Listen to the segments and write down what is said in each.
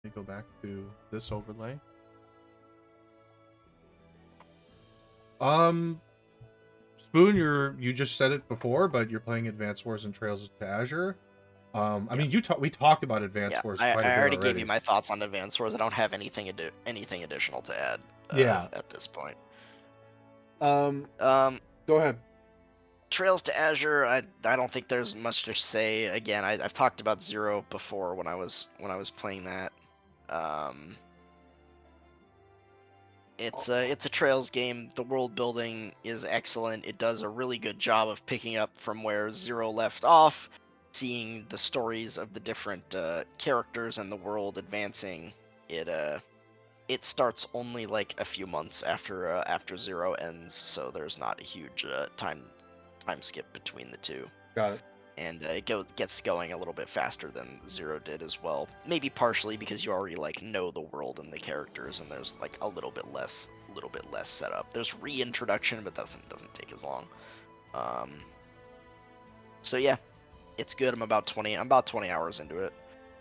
Let me go back to this overlay. Spoon, you just said it before, but you're playing Advance Wars and Trails to Azure. I mean, we talked about Advance Yeah, Wars I quite a bit already gave you already. my thoughts on Advance Wars. I don't have anything additional to add Yeah. at this point. Um, Um, Go ahead. Trails to Azure, I don't think there's much to say. Again, I've talked about Zero before when I was playing that. Um, it's a Trails game. The world building is excellent. It does a really good job of picking up from where Zero left off, seeing the stories of the different characters and the world advancing. It starts only like a few months after Zero ends, so there's not a huge time skip between the two. Got it. And gets going a little bit faster than Zero did as well. Maybe partially because you already like know the world and the characters, and there's like a little bit less setup. There's reintroduction, but that doesn't take as long. Um, so yeah, it's good. I'm about 20 hours into it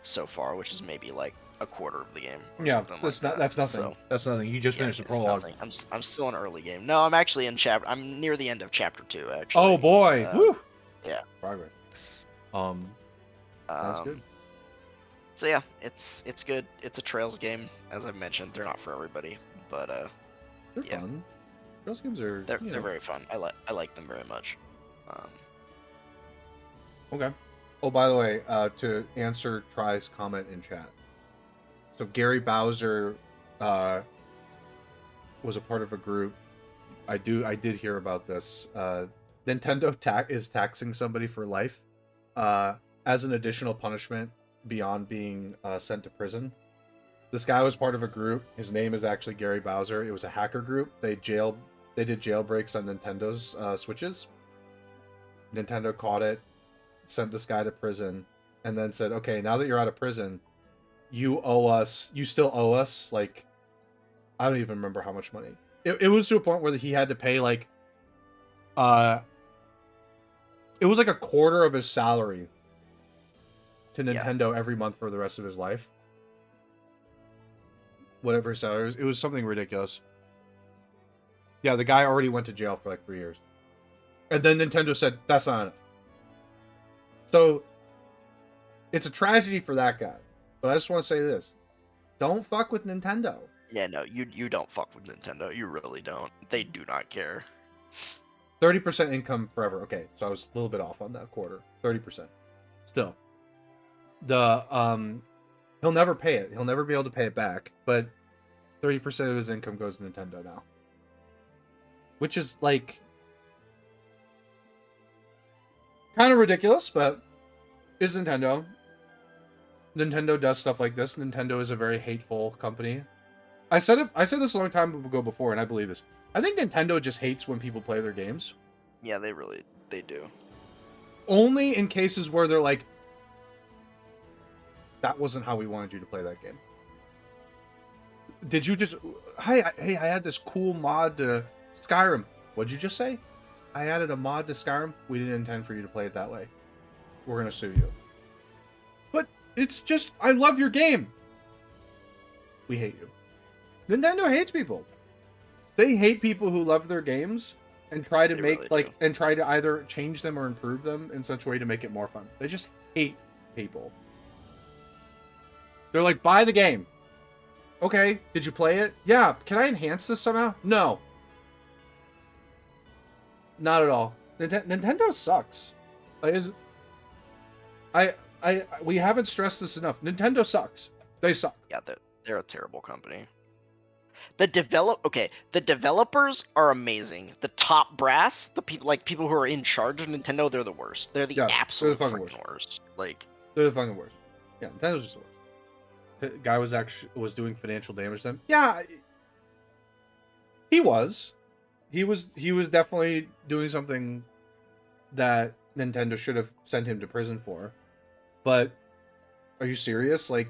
so far, which is maybe like a quarter of the game or Yeah, something that's like not that. that's nothing. So That's nothing. You just yeah, finished the it's prologue. nothing. I'm still in early game. No, I'm actually in chapter. I'm near the end of chapter 2 actually. Oh boy! Woo! Yeah. Progress. Sounds good. So yeah, it's good. It's a Trails game, as I've mentioned. They're not for everybody, but They're yeah, fun. Those games are they're very fun. I like them very much. Okay. Oh, by the way, to answer Try's comment in chat. So Gary Bowser was a part of a group. I did hear about this. Nintendo is taxing somebody for life as an additional punishment beyond being sent to prison. This guy was part of a group. His name is actually Gary Bowser. It was a hacker group. They did jailbreaks on Nintendo's Switches. Nintendo caught it, sent this guy to prison, and then said, "Okay, now that you're out of prison, you still owe us, like, I don't even remember how much money. It was to a point where he had to pay like it was like a quarter of his salary to Nintendo every month for the rest of his life. Whatever his salary was. It was something ridiculous. Yeah, the guy already went to jail for like 3 years. And then Nintendo said, that's not enough. So, it's a tragedy for that guy. But I just want to say this. Don't fuck with Nintendo. Yeah, no, you don't fuck with Nintendo. You really don't. They do not care. 30% income forever. Okay, so I was a little bit off on that quarter. 30%. Still. He'll never pay it. He'll never be able to pay it back, but 30% of his income goes to Nintendo now. Which is like kind of ridiculous, but is Nintendo. Nintendo does stuff like this. Nintendo is a very hateful company. I said this a long time ago before, and I believe this. I think Nintendo just hates when people play their games. Yeah, they do. Only in cases where they're like, that wasn't how we wanted you to play that game. Did you just... Hey, I had this cool mod to Skyrim. What'd you just say? I added a mod to Skyrim. We didn't intend for you to play it that way. We're going to sue you. But it's just... I love your game. We hate you. Nintendo hates people. They hate people who love their games and try to and try to either change them or improve them in such a way to make it more fun. They just hate people. They're like, buy the game. Okay, did you play it? Yeah. Can I enhance this somehow? No. Not at all. Nintendo sucks. We haven't stressed this enough. Nintendo sucks. They suck. Yeah, they're a terrible company. The developers are amazing. The top brass, the people who are in charge of Nintendo, they're the worst. They're the absolute fucking worst. Like, they're the fucking worst. Yeah, Nintendo's just the worst. The guy was doing financial damage to them. Yeah, he was. He was definitely doing something that Nintendo should have sent him to prison for. But are you serious? Like,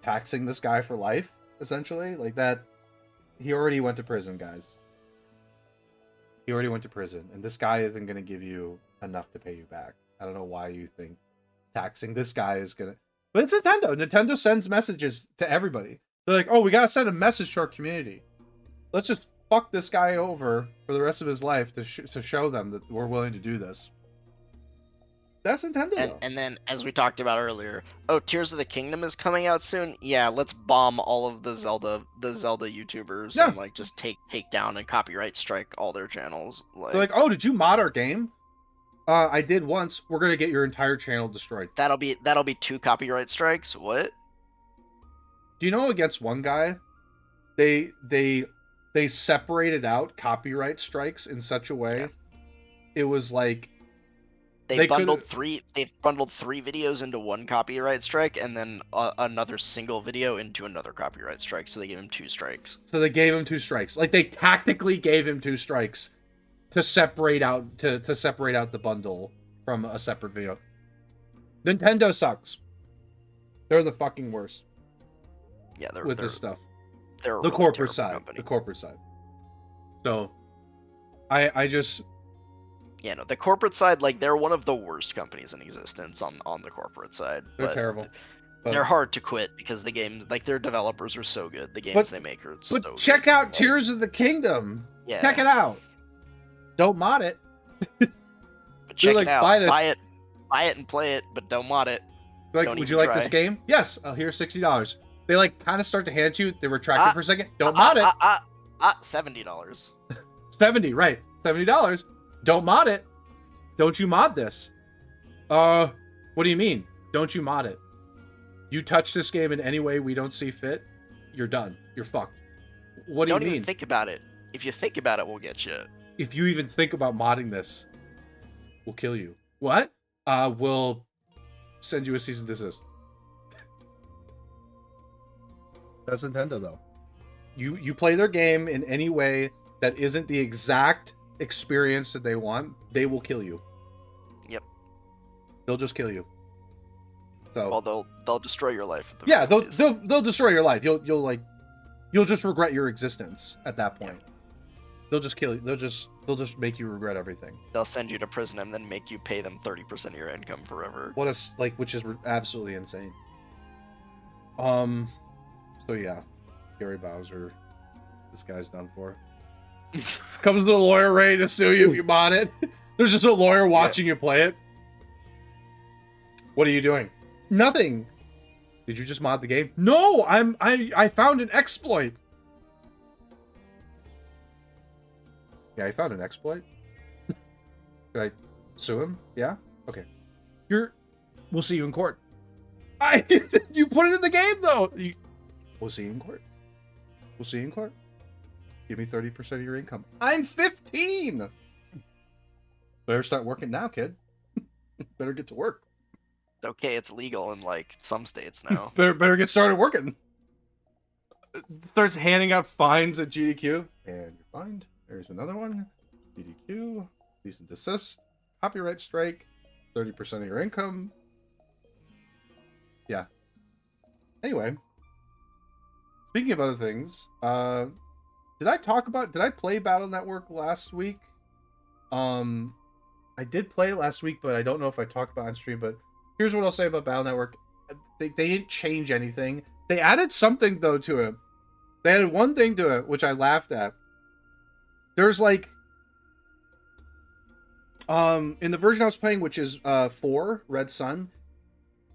taxing this guy for life, essentially? Like that. He already went to prison, guys. He already went to prison, and this guy isn't going to give you enough to pay you back. I don't know why you think taxing this guy is going to... But it's Nintendo. Nintendo sends messages to everybody. They're like, oh, we gotta send a message to our community. Let's just fuck this guy over for the rest of his life to show them that we're willing to do this. That's Nintendo. And then, as we talked about earlier, oh, Tears of the Kingdom is coming out soon. Yeah, let's bomb all of the Zelda YouTubers and like just take down and copyright strike all their channels. They're like, oh, did you mod our game? I did once. We're gonna get your entire channel destroyed. That'll be 2 copyright strikes. What? Do you know against one guy, they separated out copyright strikes in such a way, it was like They bundled 3 videos into one copyright strike, and then another single video into another copyright strike. So they gave him 2 strikes. So they gave him 2 strikes. Like they tactically gave him 2 strikes to separate out to separate out the bundle from a separate video. Nintendo sucks. They're the fucking worst. Yeah, they're this stuff. They're the really corporate side. Company. The corporate side. So, I just. Yeah, no, the corporate side, like, they're one of the worst companies in existence on the corporate side. They're terrible. But they're hard to quit because the game, like, their developers are so good. The games they make are so good. But check out Tears of the Kingdom. Yeah. Check it out. Don't mod it. But check like, it out. Buy it and play it, but don't mod it. Like, would you like this game? Yes. Here's $60. They like kind of start to hand you. They retract it for a second. Don't mod it. $70. 70, right? $70. Don't mod it. Don't you mod this? What do you mean? Don't you mod it? You touch this game in any way we don't see fit, you're done. You're fucked. What do you mean? Don't even think about it. If you think about it, we'll get you. If you even think about modding this, we'll kill you. What? We'll send you a cease and desist. That's Nintendo, though. You play their game in any way that isn't the exact experience that they want, they will kill you. Yep. They'll just kill you. So. Well, they'll destroy your life. Yeah, they'll destroy your life. You'll just regret your existence at that point. Yeah. They'll just kill you. They'll just make you regret everything. They'll send you to prison and then make you pay them 30% of your income forever. Which is absolutely insane. So yeah, Gary Bowser, this guy's done for. Comes with a lawyer ready to sue you if you mod it. There's just a lawyer watching you play it. What are you doing? Nothing. Did you just mod the game? No, I found an exploit. Yeah, I found an exploit. Should I sue him? Yeah? Okay. We'll see you in court. You put it in the game though. We'll see you in court. We'll see you in court. Give me 30% of your income. I'm 15. Better start working now, kid. Better get to work. Okay, it's legal in like some states now. better get started working. Starts handing out fines at GDQ. And you're fined. There's another one. GDQ. Cease and desist. Copyright strike. 30% of your income. Yeah. Anyway. Speaking of other things, did I play Battle Network last week? I did play it last week, but I don't know if I talked about it on stream, but here's what I'll say about Battle Network. They didn't change anything. They added something, though, to it. They added one thing to it, which I laughed at. There's, like... in the version I was playing, which is 4, Red Sun,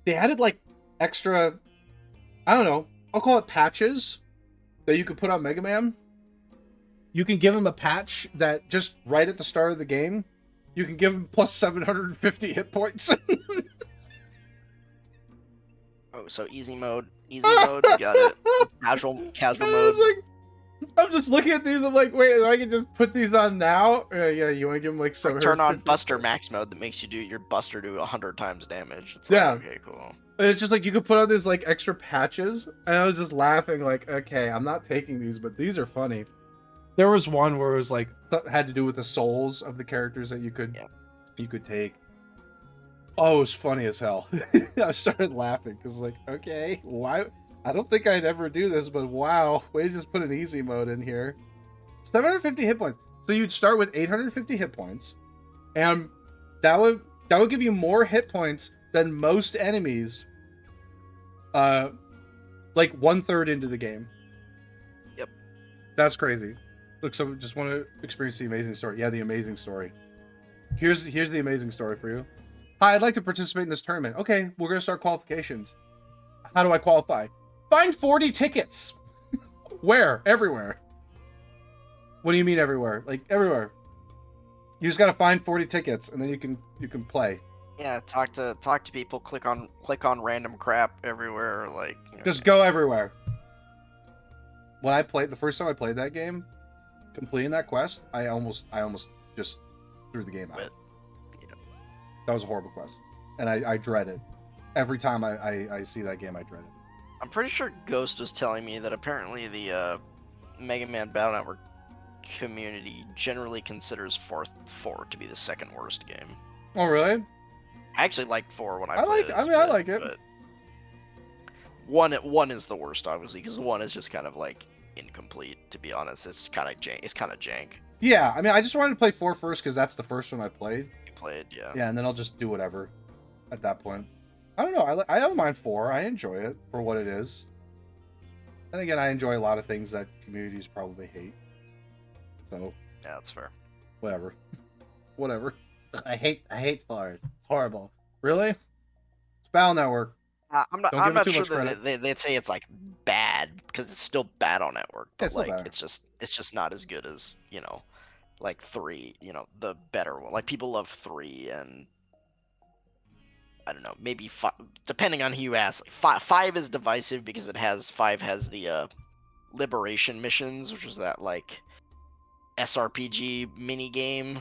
they added, like, extra... I don't know. I'll call it patches that you could put on Mega Man. You can give him a patch that just right at the start of the game, you can give him plus 750 hit points. Oh, so easy mode, you got it. Casual mode. I'm just looking at these. I'm like, wait, I can just put these on now? Yeah, you want to give him like 750? Turn on Buster Max mode that makes you do your Buster do 100 times damage. It's yeah. Like, okay, cool. It's just like you could put on these like extra patches, and I was just laughing like, okay, I'm not taking these, but these are funny. There was one where it was like had to do with the souls of the characters that you could take. Oh, it was funny as hell. I started laughing because like, okay, why? I don't think I'd ever do this, but wow, we just put an easy mode in here. 750 hit points. So you'd start with 850 hit points, and that would give you more hit points than most enemies Like 1/3 into the game. Yep. That's crazy. Look, so just want to experience the amazing story. Yeah, the amazing story. Here's the amazing story for you. Hi, I'd like to participate in this tournament. Okay, we're gonna start qualifications. How do I qualify? Find 40 tickets. Where? Everywhere. What do you mean everywhere? Like everywhere. You just gotta find 40 tickets, and then you can play. Yeah, talk to people. Click on random crap everywhere. Like Just go everywhere. When I played the first time I played that game, completing that quest, I almost just threw the game out. But, yeah. That was a horrible quest, and I dread it. Every time I see that game, I dread it. I'm pretty sure Ghost was telling me that apparently the Megaman Battle Network community generally considers 4 to be the second worst game. Oh really? I actually liked 4 when I played it. I like it. But one is the worst, obviously, because 1 is just kind of like incomplete. To be honest, it's kind of jank. Yeah, I mean, I just wanted to play 4 first because that's the first one I played. You played, yeah. Yeah, and then I'll just do whatever at that point. I don't know. I don't mind 4. I enjoy it for what it is. And again, I enjoy a lot of things that communities probably hate. So Yeah, that's fair. whatever. Whatever. I hate 4. It's horrible. Really? It's Battle Network. I'm Don't not give it too sure much that credit. they'd say it's like bad, because it's still Battle Network, but It's still like bad. it's just not as good as, like 3, the better one. Like people love 3, and I don't know, maybe 5, depending on who you ask. Like 5 is divisive because 5 has the liberation missions, which is that like SRPG mini game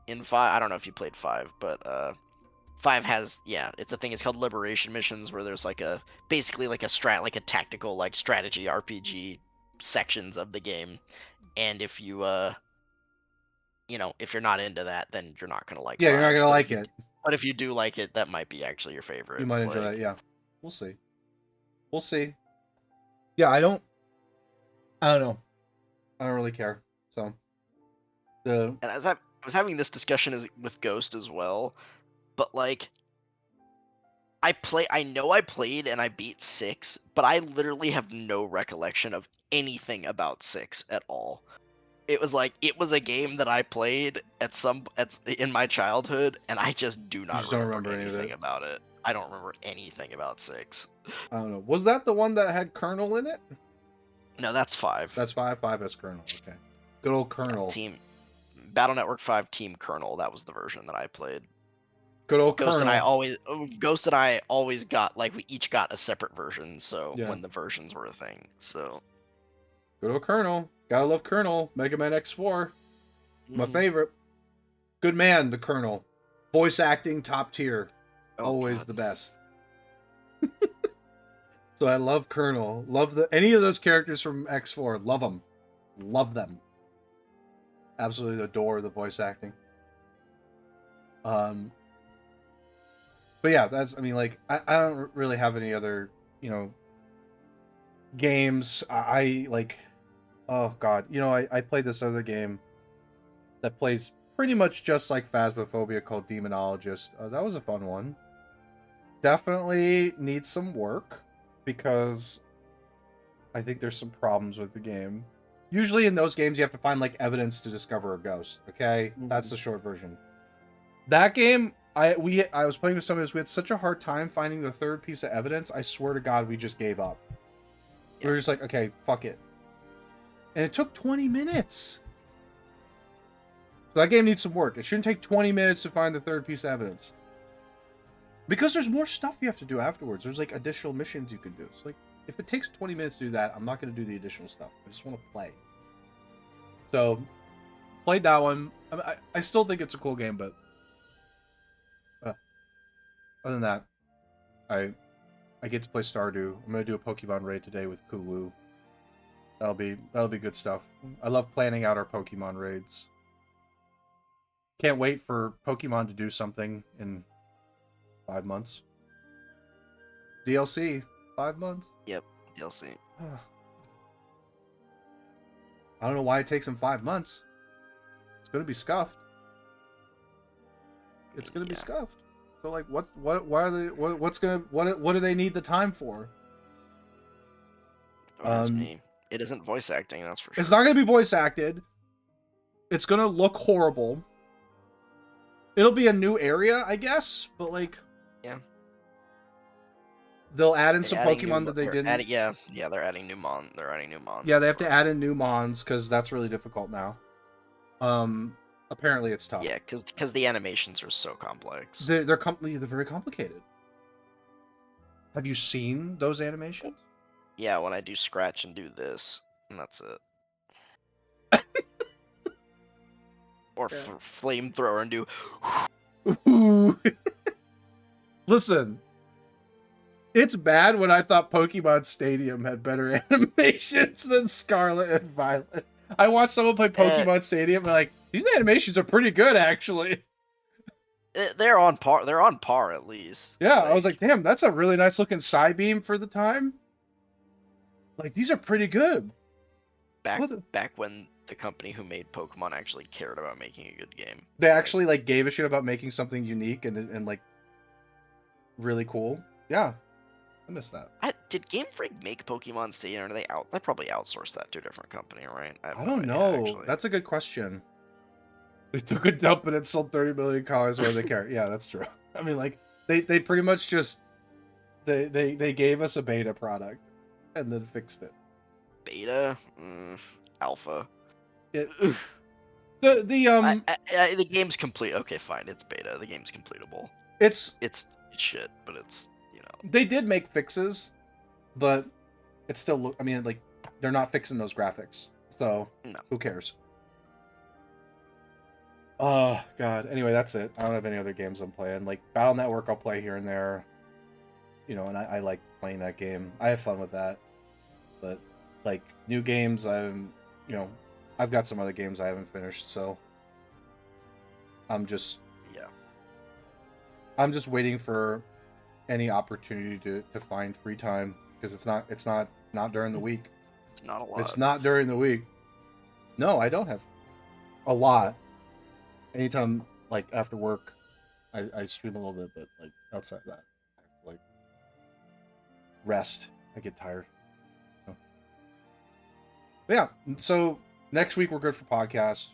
in 5. I don't know if you played 5, but 5 has, it's a thing. It's called liberation missions, where there's like basically like a tactical like strategy RPG sections of the game, and if you if you're not into that, then you're not gonna like. Yeah, you're not 5. gonna like it. But if you do like it, that might be actually your favorite. You might enjoy like, that. Yeah, we'll see. We'll see. Yeah, I don't know. I don't really care. So And I was having this discussion with Ghost as well, but like I know I played and I beat 6, but I literally have no recollection of anything about 6 at all. It was a game that I played in my childhood, and I just do not just don't remember remember any of anything it. about it. I don't remember anything about 6. I don't know. Was that the one that had Colonel in it? No, that's 5. That's 5. 5 has Colonel. Okay. Good old Colonel. Team Battle Network 5 Team Colonel. That was the version that I played. Good old Ghost Colonel. and I always got, like, we each got a separate version. So Yeah. when the versions were a thing, so Good old Colonel. Gotta love Colonel. Mega Man X4. My Mhm. favorite. Good man, the Colonel. Voice acting, top tier. Oh, Always God. the best. So I love Colonel. Love any of those characters from X4. Love them. Love them. Absolutely adore the voice acting. But yeah, I mean, like, I don't really have any other, games. I like, oh god, I played this other game that plays pretty much just like Phasmophobia called Demonologist. That was a fun one. Definitely needs some work because I think there's some problems with the game. Usually in those games you have to find like evidence to discover a ghost. Okay, that's the short version. That game, I was playing with somebody. We had such a hard time finding the third piece of evidence. I swear to God, we just gave up. We were just like, okay, fuck it. And it took 20 minutes. So that game needs some work. It shouldn't take 20 minutes to find the third piece of evidence. Because there's more stuff you have to do afterwards. There's like additional missions you can do. So like, if it takes 20 minutes to do that, I'm not going to do the additional stuff. I just want to play. So, played that one. I still think it's a cool game, but other than that, I get to play Stardew. I'm gonna do a Pokemon raid today with Kulu. That'll be good stuff. I love planning out our Pokemon raids. Can't wait for Pokemon to do something in 5 months. DLC, 5 months. Yep, DLC. I don't know why it takes them 5 months. 'It's gonna be scuffed. It's gonna be scuffed. So like, what do they need the time for? That's me. It isn't voice acting, that's for sure. It's not gonna be voice acted. It's gonna look horrible. It'll be a new area, I guess, but like, yeah, they'll add in They're some adding Pokemon new, that they they're didn't. adding, yeah, they're adding new mon. They're adding new mons. Yeah, they have to add in new mons because that's really difficult now. Apparently it's tough. Yeah, because the animations are so complex. They're very complicated. Have you seen those animations? Yeah, when I do scratch and do this, and that's it. Or Yeah. flamethrower and do. Ooh. Listen, it's bad when I thought Pokemon Stadium had better animations than Scarlet and Violet. I watched someone play Pokemon Stadium and like, these animations are pretty good actually. They're on par. They're on par at least. Yeah, I was like, damn, that's a really nice looking Psybeam for the time. Like, these are pretty good. Back when the company who made Pokemon actually cared about making a good game. They actually like gave a shit about making something unique and like really cool. Yeah, I miss that. Did Game Freak make Pokemon Stadium? Or they probably outsourced that to a different company, right? I don't know. Actually. That's a good question. They took a dump and it sold 30 million copies. Where they care? Yeah, that's true. I mean, like they pretty much just they gave us a beta product and then fixed it. Beta, alpha. The The game's complete. Okay, fine. It's beta. The game's completable. It's shit, but it's, you know. They did make fixes, but it's still. I mean, like they're not fixing those graphics, so No. Who cares? Oh god. Anyway, that's it. I don't have any other games I'm playing. Like Battle Network, I'll play here and there. You know, and I like playing that game. I have fun with that. But like new games, I've got some other games I haven't finished, so I'm just waiting for any opportunity to find free time because it's not during the week. It's not a lot. It's not during the week. No, I don't have a lot. Anytime like after work, I stream a little bit, but like outside that, like rest. I get tired. So. But yeah. So next week we're good for podcast.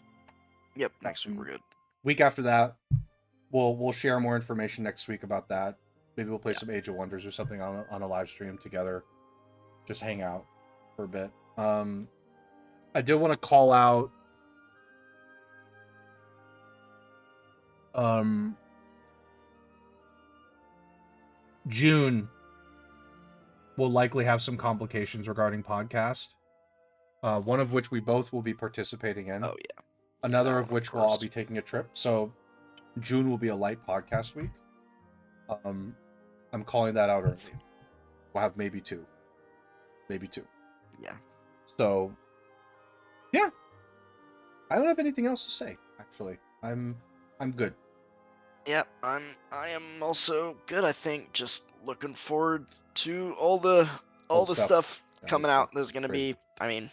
Yep. Next week we're good. Week after that, we'll share more information next week about that. Maybe we'll play some Age of Wonders or something on a live stream together. Just hang out for a bit. I did want to call out June will likely have some complications regarding podcast. One of which we both will be participating in. Oh yeah. Another of which we'll all be taking a trip. So June will be a light podcast week. I'm calling that out early. We'll have maybe two. Yeah. So yeah. I don't have anything else to say, actually. I'm good. Yeah, I am also good. I think just looking forward to all the stuff coming out. There's gonna be, I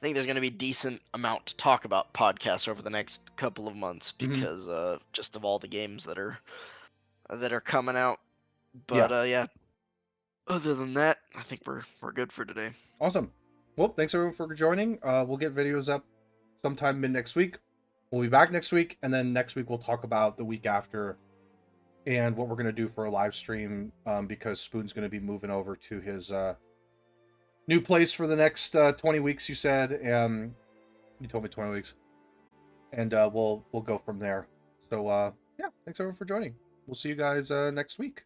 think there's gonna be decent amount to talk about podcasts over the next couple of months because just of all the games that are coming out. But yeah. Other than that, I think we're good for today. Awesome. Well, thanks everyone for joining. We'll get videos up sometime mid next week. We'll be back next week, and then next week we'll talk about the week after and what we're going to do for a live stream because Spoon's going to be moving over to his new place for the next 20 weeks, you said. You told me 20 weeks. And we'll go from there. So, yeah, thanks everyone for joining. We'll see you guys next week.